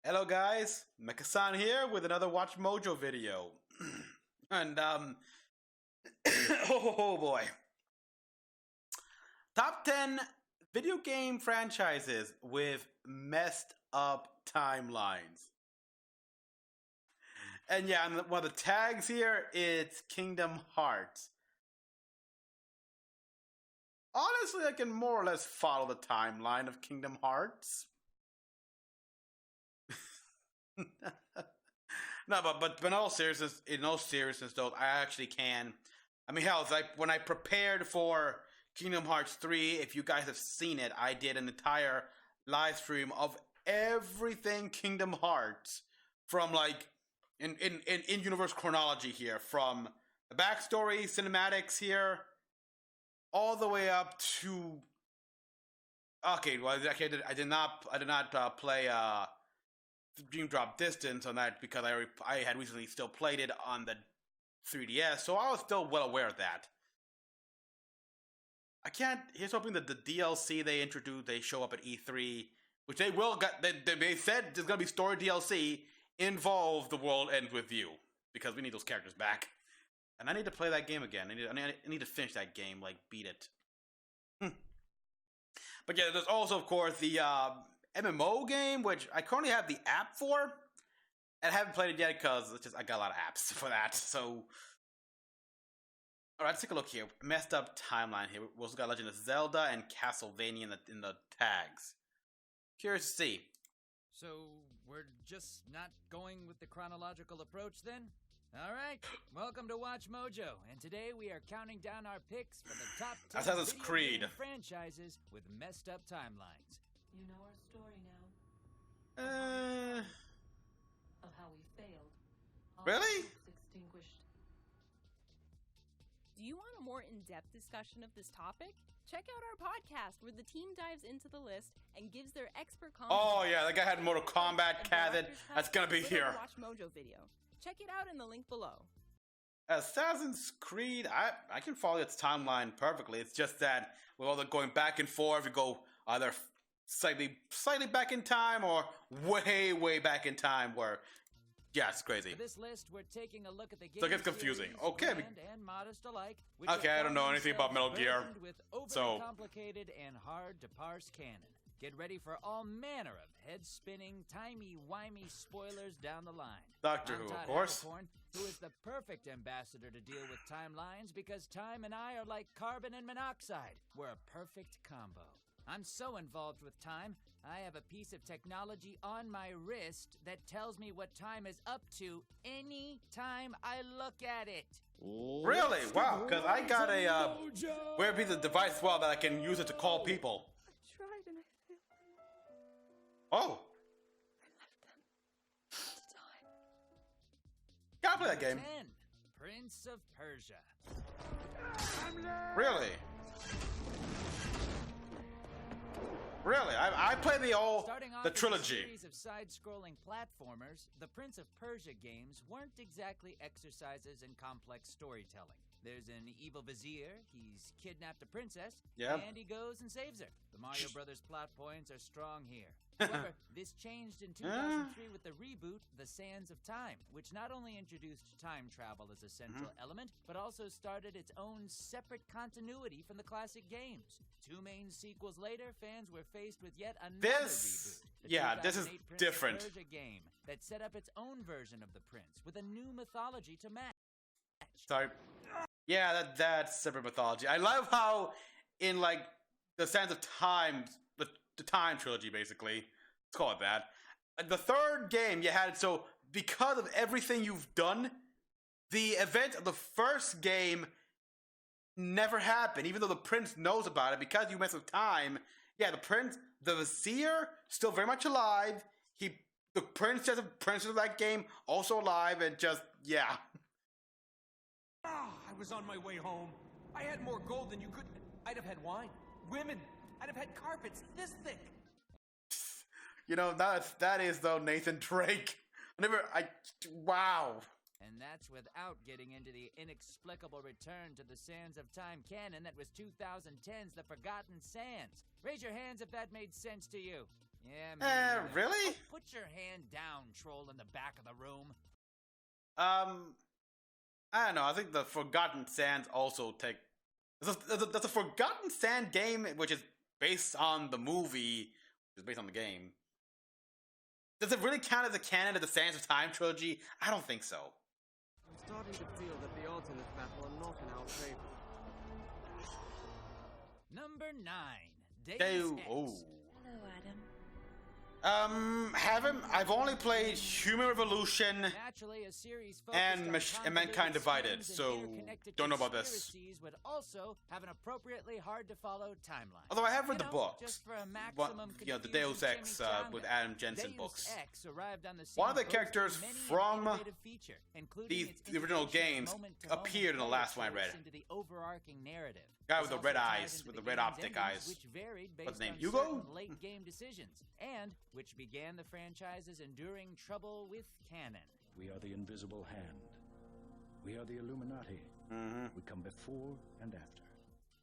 Hello guys, Mecha-san here with another Watch Mojo video. and oh boy. Top 10 video game franchises with messed up timelines. And yeah, and one of the tags here, it's Kingdom Hearts. Honestly, I can more or less follow the timeline of Kingdom Hearts. No, but in all seriousness, though, I actually can. I mean, hell, it's like when I prepared for Kingdom Hearts 3, if you guys have seen it, I did an entire live stream of everything Kingdom Hearts from like in universe chronology here, from the backstory, cinematics here, all the way up to. Okay, well, actually, I did not play Dream Drop Distance on that because I had recently still played it on the 3DS, so I was still well aware of that. Here's hoping that the DLC they show up at E3, which they will get. They said there's gonna be story DLC involve The World Ends With You, because we need those characters back, and I need to play that game again. I need to finish that game, like beat it. But yeah, there's also of course the MMO game, which I currently have the app for, and I haven't played it yet because I got a lot of apps for that. So, all right, let's take a look here. Messed up timeline here. We also got Legend of Zelda and Castlevania in the tags. Curious to see. So we're just not going with the chronological approach then? All right, welcome to Watch Mojo, and today we are counting down our picks for the top 10 Assassin's video Creed game franchises with messed up timelines. You know our story now. Of how we failed. All Really? Extinguished. Do you want a more in-depth discussion of this topic? Check out our podcast where the team dives into the list and gives their expert commentary. Oh yeah, that guy had Mortal Kombat Kazed. That's gonna be here. Watch Mojo video. Check it out in the link below. Assassin's Creed, I can follow its timeline perfectly. It's just that with all the going back and forth, we go either slightly back in time or way back in time. Where, yeah, it's crazy. For this list, we're taking a look at the game. So it gets confusing. Okay. And modest alike. Okay, I don't know anything about Metal Gear, with so complicated and hard to parse canon. Get ready for all manner of head-spinning, timey-wimey spoilers down the line. Doctor Who, of course. Havercorn, who is the perfect ambassador to deal with timelines because time and I are like carbon and monoxide. We're a perfect combo. I'm so involved with time, I have a piece of technology on my wrist that tells me what time is up to any time I look at it. Really? Wow, because I got a weird piece of device as well that I can use it to call people. I tried and I failed. Oh. I left them. Time. Gotta play that game. 10. Prince of Persia. Really? Really? I played the trilogy. With a series of side-scrolling platformers, the Prince of Persia games weren't exactly exercises in complex storytelling. There's an evil vizier, he's kidnapped a princess, and he goes and saves her. The Mario Brothers plot points are strong here. However, this changed in 2003 with the reboot, The Sands of Time, which not only introduced time travel as a central element, but also started its own separate continuity from the classic games. 2 main sequels later, fans were faced with yet another reboot. This is Prince different. of Persia game that set up its own version of the prince with a new mythology to match. Sorry. Yeah, that's separate mythology. I love how in like the Sands of Time, the Time trilogy, basically, let's call it that. The third game you had, so because of everything you've done, the event of the first game never happened, even though the prince knows about it. Because you mess with time, yeah, the vizier, still very much alive. The princess of that game, also alive, and just, yeah. I was on my way home. I had more gold than you could. I'd have had wine, women. I'd have had carpets this thick. You know, that is though Nathan Drake. Wow. And that's without getting into the inexplicable return to the Sands of Time canon that was 2010's The Forgotten Sands. Raise your hands if that made sense to you. Yeah, maybe. Really? Put your hand down, troll in the back of the room. I don't know. I think the Forgotten Sands also take. There's a Forgotten Sand game which is based on the movie, which is based on the game. Does it really count as a canon of the Sands of Time trilogy? I don't think so. I'm starting to feel that the odds in this battle are not in our favor. Number 9. Deus Deus. Ex. Oh. Hello, Adam. Haven't. I've only played Human Revolution Naturally, a series and focused on Mankind Divided, schemes so and interconnected don't know about this. conspiracies would also have an appropriately hard to follow timeline. Although I have read You the know, books. just for a What, maximum the Deus Ex chimichanga, with Adam Jensen Deus books. Ex arrived on the scene One of the boasting characters many an from innovative feature, including its the original integration of games moment-to-moment appeared in the last one I read. into the overarching narrative. Guy with This the red also tied eyes, into with the the red game's optic endings, eyes. which varied based What's his name, on Hugo? certain late game decisions, and which began the franchise's enduring trouble with canon. We are the invisible hand. We are the Illuminati. We come before and after.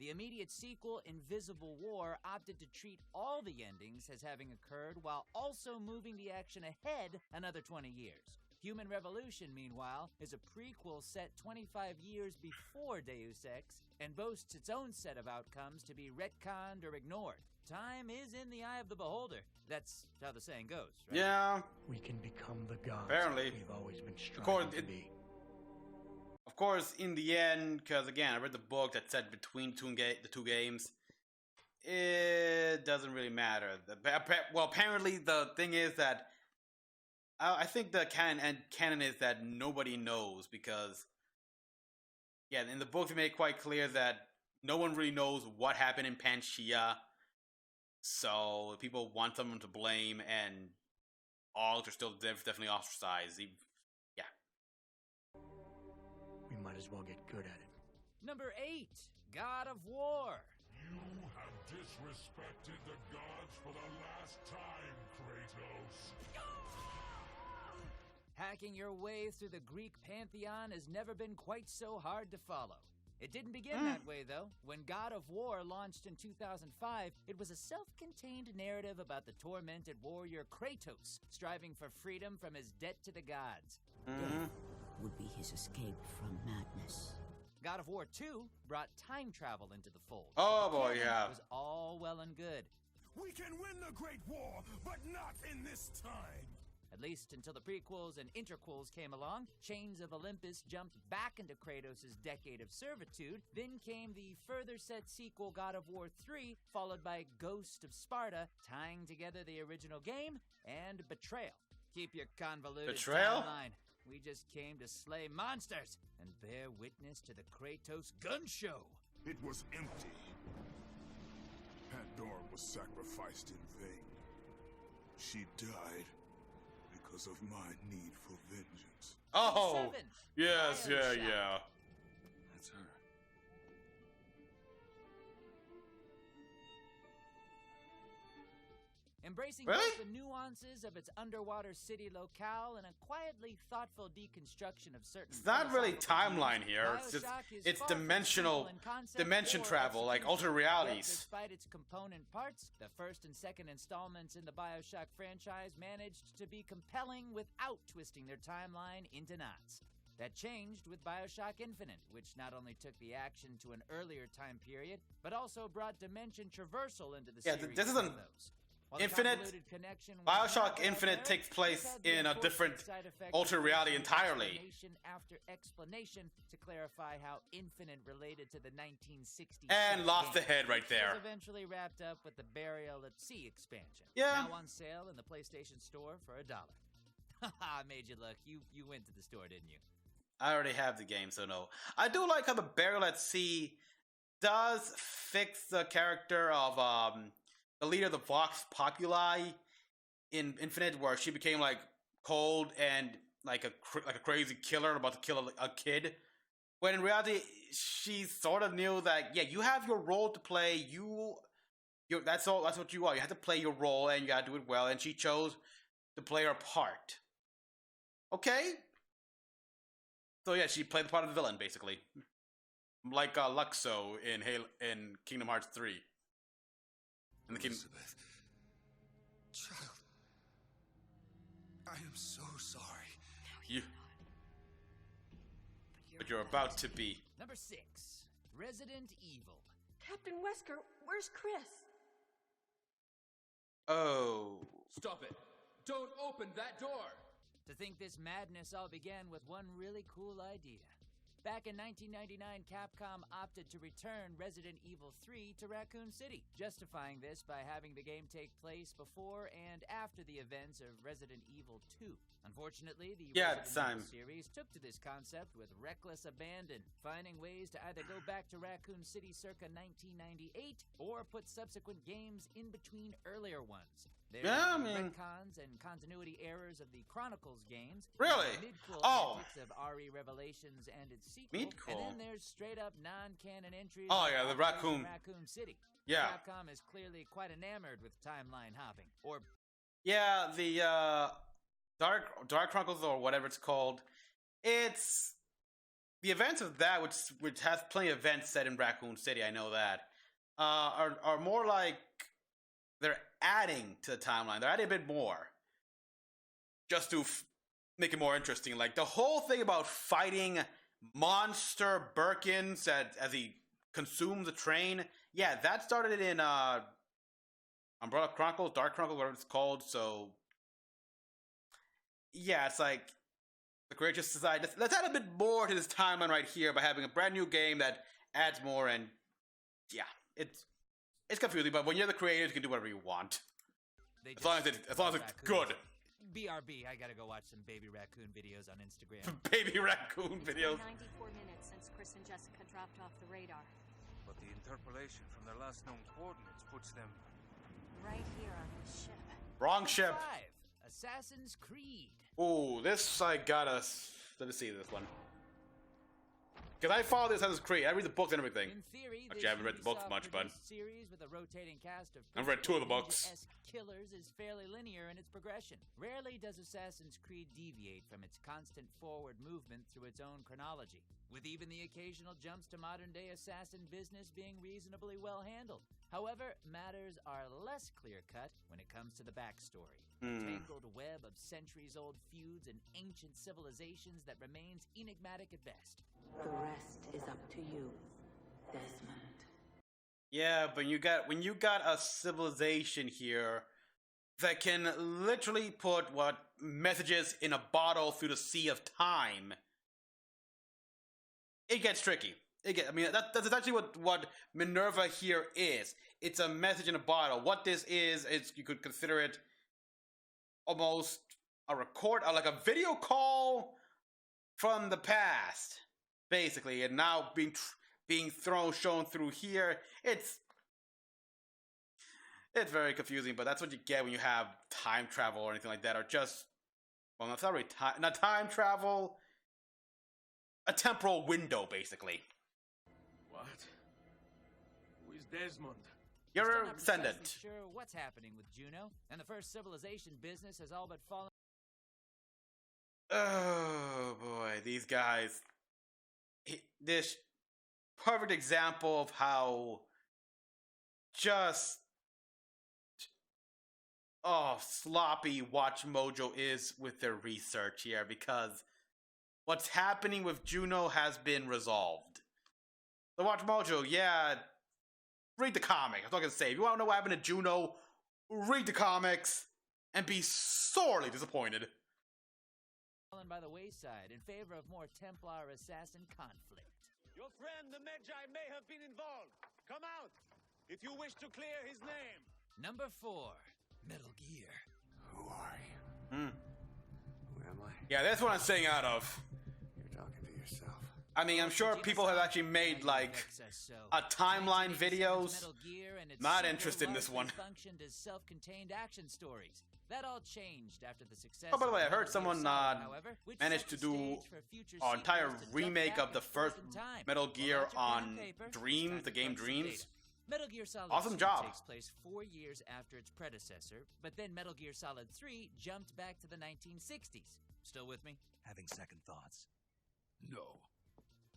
The immediate sequel, Invisible War, opted to treat all the endings as having occurred while also moving the action ahead another 20 years. Human Revolution, meanwhile, is a prequel set 25 years before Deus Ex and boasts its own set of outcomes to be retconned or ignored. Time is in the eye of the beholder. That's how the saying goes, right? Yeah. We can become the gods Apparently. we've always been course, striving to be. Of course, in the end, because again, I read the book that said between the two games, it doesn't really matter. Well, apparently the thing is that I think the canon is that nobody knows because, yeah, in the book they make it quite clear that no one really knows what happened in Pangaea, so people want someone to blame, and all are still definitely ostracized. Yeah. We might as well get good at it. Number 8, God of War. You have disrespected the gods for the last time, Kratos. Hacking your way through the Greek pantheon has never been quite so hard to follow. It didn't begin that way, though. When God of War launched in 2005, it was a self-contained narrative about the tormented warrior Kratos, striving for freedom from his debt to the gods. Death would be his escape from madness. God of War 2 brought time travel into the fold. Oh The boy, canon yeah. was all well and good. We can win the Great War, but not in this time. At least until the prequels and interquels came along, Chains of Olympus jumped back into Kratos' decade of servitude, then came the further set sequel God of War 3, followed by Ghost of Sparta, tying together the original game, and Betrayal. Keep your convoluted Betrayal? timeline. We just came to slay monsters and bear witness to the Kratos gun show. It was empty. Pandora was sacrificed in vain. She died because of my need for vengeance. Oh, 7, yes, yeah, Bioshock. yeah. That's her. Embracing Really? both the nuances of its underwater city locale and a quietly thoughtful deconstruction of certain. It's not really philosophical timeline views, here. It's just BioShock is it's far from dimensional, simple in concept dimension or travel, like execution. alternate Yet, realities. despite its component parts, the first and second installments in the BioShock franchise managed to be compelling without twisting their timeline into knots. That changed with BioShock Infinite, which not only took the action to an earlier time period, but also brought dimension traversal into the Yeah, series. this isn't- with those. While the Infinite- convoluted connection was BioShock not Infinite there, takes place this had the in a unfortunate different side effect alternate of reality forcing entirely. explanation after explanation to clarify how Infinite related to the 1960s. And lost the head right Was there. eventually wrapped up with the Burial at Sea expansion. Yeah. Now on sale in the PlayStation Store for $1. Haha, made you look. You went to the store, didn't you? I already have the game, so no. I do like how the Burial at Sea does fix the character of the leader of the Vox Populi in Infinite, where she became like cold and like a crazy killer about to kill a kid. When in reality, she sort of knew that you have your role to play. That's all. That's what you are. You have to play your role, and you gotta do it well. And she chose to play her part. Okay. So yeah, she played the part of the villain, basically, like Luxo in Kingdom Hearts 3. In the Kingdom. Elizabeth, Child, I am so sorry. But you're about to be. Number 6, Resident Evil. Captain Wesker, where's Chris? Oh. Stop it! Don't open that door! To think this madness all began with one really cool idea. Back in 1999, Capcom opted to return Resident Evil 3 to Raccoon City, justifying this by having the game take place before and after the events of Resident Evil 2. Unfortunately, the Resident Evil series took to this concept with reckless abandon, finding ways to either go back to Raccoon City circa 1998 or put subsequent games in between earlier ones. There's retcons and continuity errors of the Chronicles games. Really? Antics of RE Revelations and its sequel. And then there's straight up non-canon entries. Oh yeah, the Raccoon City. Yeah. Capcom is clearly quite enamored with timeline hopping. Yeah, the Dark Chronicles or whatever it's called. It's the events of that, which has plenty of events set in Raccoon City. I know that are more like they're adding to the timeline. They're adding a bit more, just to make it more interesting. Like the whole thing about fighting Monster Birkins as he consumes the train. Yeah, that started in Umbrella Chronicles, Dark Chronicles, whatever it's called. So yeah, it's like the creators decided let's add a bit more to this timeline right here by having a brand new game that adds more. And yeah, it's confusing, but when you're the creators, you can do whatever you want. As long as it's good. BRB, I gotta go watch some baby raccoon videos on Instagram. Baby raccoon videos. 94 minutes since Chris and Jessica dropped off the radar. But the interpolation from their last known coordinates puts them right here on this ship. Wrong ship. 5, Assassin's Creed. Ooh, this I gotta. Let me see this one. Because I follow this Assassin's Creed. I read the books and everything. In theory, actually, I haven't read the books much, but series with a rotating cast of I've read 2 of the books. Killers is fairly linear in its progression. Rarely does Assassin's Creed deviate from its constant forward movement through its own chronology, with even the occasional jumps to modern-day assassin business being reasonably well handled. However, matters are less clear-cut when it comes to the backstory. Tangled web of centuries-old feuds and ancient civilizations that remains enigmatic at best. The rest is up to you, Desmond. Yeah, but when you got a civilization here that can literally put messages in a bottle through the sea of time, it gets tricky. That's essentially what Minerva here is. It's a message in a bottle. What this is you could consider it almost a record, like a video call from the past, basically, and now being shown through here. It's very confusing, but that's what you get when you have time travel or anything like that, or just, well, not really not time travel, a temporal window, basically. What? Who is Desmond? You're a descendant. Sure what's happening with Juno, and the first civilization business has all but fallen. Oh boy, these guys. This perfect example of how just sloppy Watch Mojo is with their research here, because what's happening with Juno has been resolved. The Watch Mojo, yeah, read the comic. I'm not gonna say. If you want to know what happened to Juno, read the comics and be sorely disappointed. By the wayside in favor of more Templar assassin conflict. Your friend the Magi may have been involved. Come out if you wish to clear his name. Number 4, Metal Gear. Who are you? Who am I? Yeah, that's what I'm staying out of. You're talking to yourself. I mean, I'm sure people have actually made like a timeline videos. Not interested in this one. Functioned as self-contained action stories. That all changed after the success. Oh, by the way, I heard someone managed to do an entire remake of the first Metal Gear on Dreams, the game Dreams. Metal Gear Solid awesome job. Takes place 4 years after its predecessor, but then Metal Gear Solid 3 jumped back to the 1960s. Still with me? Having second thoughts. No.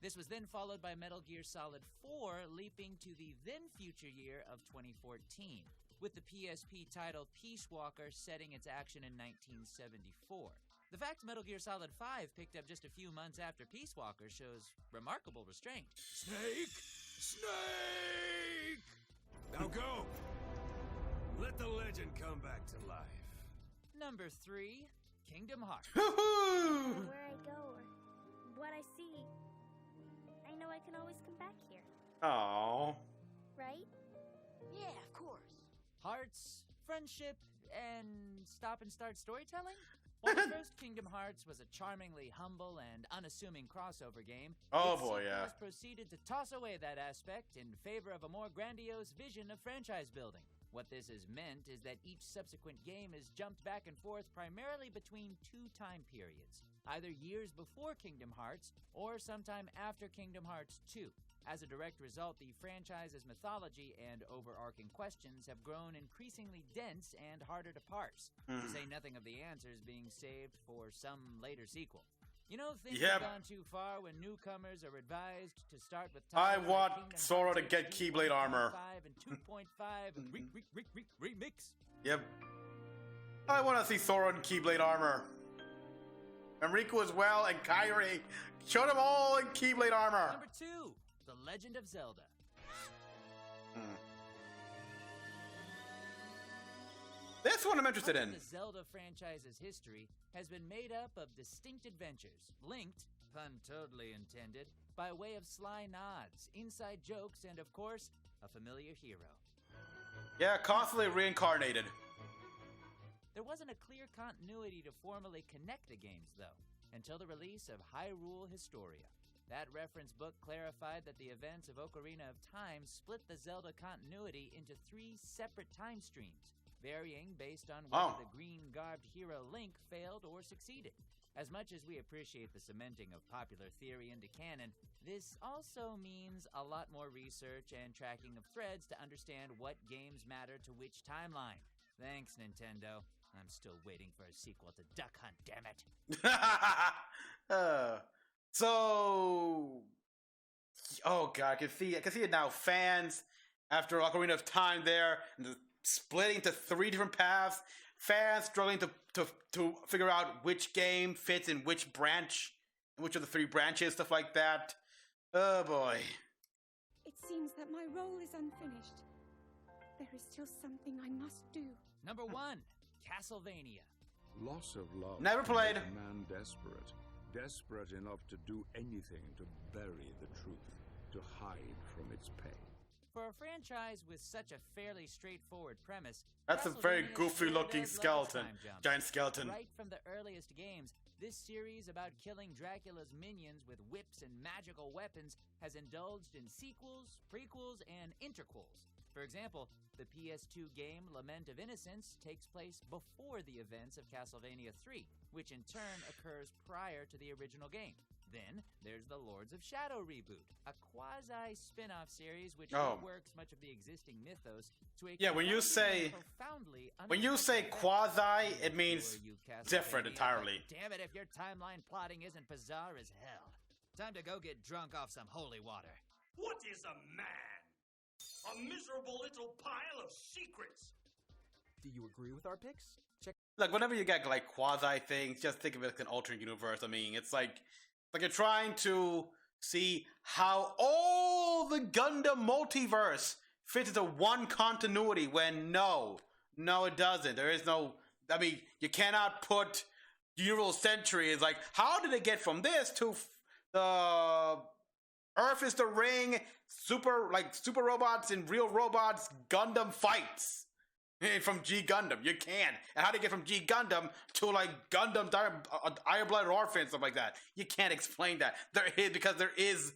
This was then followed by Metal Gear Solid 4, leaping to the then future year of 2014. with the PSP title Peace Walker setting its action in 1974. The fact Metal Gear Solid 5 picked up just a few months after Peace Walker shows remarkable restraint. Snake! Snake! Now go! Let the legend come back to life. Number 3, Kingdom Hearts. No matter where I go or what I see, I know I can always come back here. Aww. Right? Yeah, of course. Hearts, friendship, and stop and start storytelling? While the first Kingdom Hearts was a charmingly humble and unassuming crossover game, its sequels proceeded to toss away that aspect in favor of a more grandiose vision of franchise building. What this has meant is that each subsequent game is jumped back and forth primarily between 2 time periods, either years before Kingdom Hearts or sometime after Kingdom Hearts 2. As a direct result, the franchise's mythology and overarching questions have grown increasingly dense and harder to parse, to say nothing of the answers being saved for some later sequel. You know, things have gone too far when newcomers are advised to start with I want Sora to get Keyblade armor. 5 and 2.5 remix. Yep. I want to see Sora in Keyblade armor. And Riku as well, and Kairi. Show them all in Keyblade armor. Number 2, The Legend of Zelda. This one I'm interested in. The Zelda franchise's history has been made up of distinct adventures, linked, pun totally intended, by way of sly nods, inside jokes, and of course, a familiar hero. Yeah, constantly reincarnated. There wasn't a clear continuity to formally connect the games, though, until the release of Hyrule Historia. That reference book clarified that the events of Ocarina of Time split the Zelda continuity into 3 separate time streams, varying based on whether the green-garbed hero Link failed or succeeded. As much as we appreciate the cementing of popular theory into canon, this also means a lot more research and tracking of threads to understand what games matter to which timeline. Thanks, Nintendo. I'm still waiting for a sequel to Duck Hunt, damn it. Oh god, I can see it now. Fans, after Ocarina of Time there, splitting into 3 different paths, fans struggling to figure out which game fits in which branch, and which of the 3 branches, stuff like that. Oh boy. It seems that my role is unfinished. There is still something I must do. Number 1, Castlevania. Loss of love. Never played. Makes a man desperate. Desperate enough to do anything to bury the truth, to hide from its pain. For a franchise with such a fairly straightforward premise, that's a very goofy-looking skeleton, giant skeleton. Right from the earliest games, this series about killing Dracula's minions with whips and magical weapons has indulged in sequels, prequels, and interquels. For example, the PS2 game Lament of Innocence takes place before the events of Castlevania 3, which in turn occurs prior to the original game. Then, there's the Lords of Shadow reboot, a quasi-spin-off series which reworks much of the existing mythos to a when you say quasi, it means different entirely. Damn it if your timeline plotting isn't bizarre as hell. Time to go get drunk off some holy water. What is a man? A miserable little pile of secrets. Do you agree with our picks? Look, whenever you get like quasi things, just think of it like an alternate universe. I mean, it's like you're trying to see how all the Gundam multiverse fits into one continuity when no, it doesn't. There is no, I mean, you cannot put Neural Century as like, how did it get from this to the Earth is the Ring, super robots and real robots, Gundam fights from G Gundam. You can. And how to get from G Gundam to like Gundam Iron Blooded Orphan, stuff like that. You can't explain that. Because there is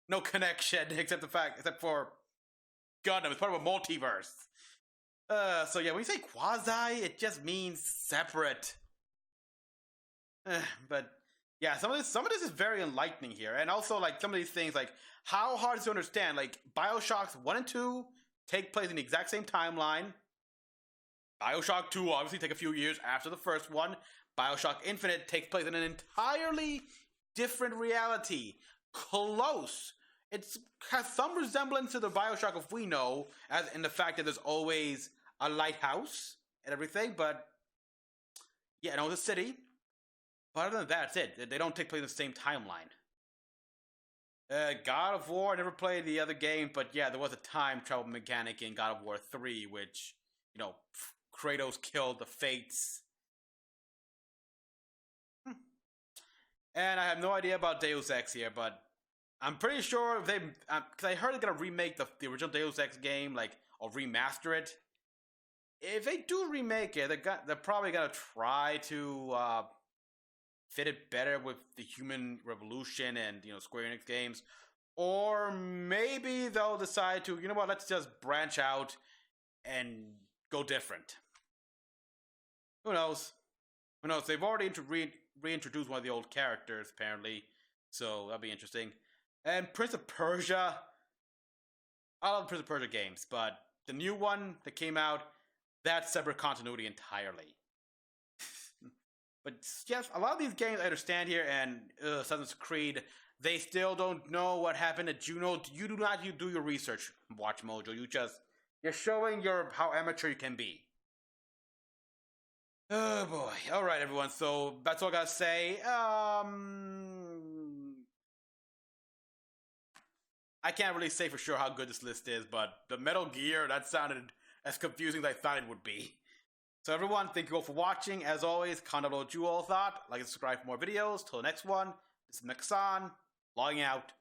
no connection except for Gundam. It's part of a multiverse. So yeah, when you say quasi, it just means separate. But yeah, some of this is very enlightening here. And also like some of these things, like how hard is it to understand? Like BioShocks 1 and 2 take place in the exact same timeline. BioShock 2 obviously take a few years after the first one. BioShock Infinite takes place in an entirely different reality. Close. It has some resemblance to the BioShock of we know, as in the fact that there's always a lighthouse and everything, but yeah, no, the city. But other than that, that's it. They don't take place in the same timeline. God of War, I never played the other game, but yeah, there was a time travel mechanic in God of War 3, which, you know, Kratos killed the Fates. And I have no idea about Deus Ex here, but I'm pretty sure they, because I heard they're gonna remake the original Deus Ex game, like, or remaster it. If they do remake it, they're probably gonna try to fit it better with the Human Revolution and, you know, Square Enix games. Or maybe they'll decide to, you know what, let's just branch out and go different. Who knows? Who knows? They've already reintroduced one of the old characters, apparently. So that'll be interesting. And Prince of Persia. I love Prince of Persia games, but the new one that came out, that's separate continuity entirely. But yes, a lot of these games I understand here, and Assassin's Creed, they still don't know what happened at Juno. You do not do your research, Watch Mojo. You're showing how amateur you can be. Oh boy. Alright, everyone, so that's all I gotta say. I can't really say for sure how good this list is, but the Metal Gear, that sounded as confusing as I thought it would be. So everyone, thank you all for watching. As always, comment below what you all thought. Like and subscribe for more videos. Till the next one, this is Mecha-san, logging out.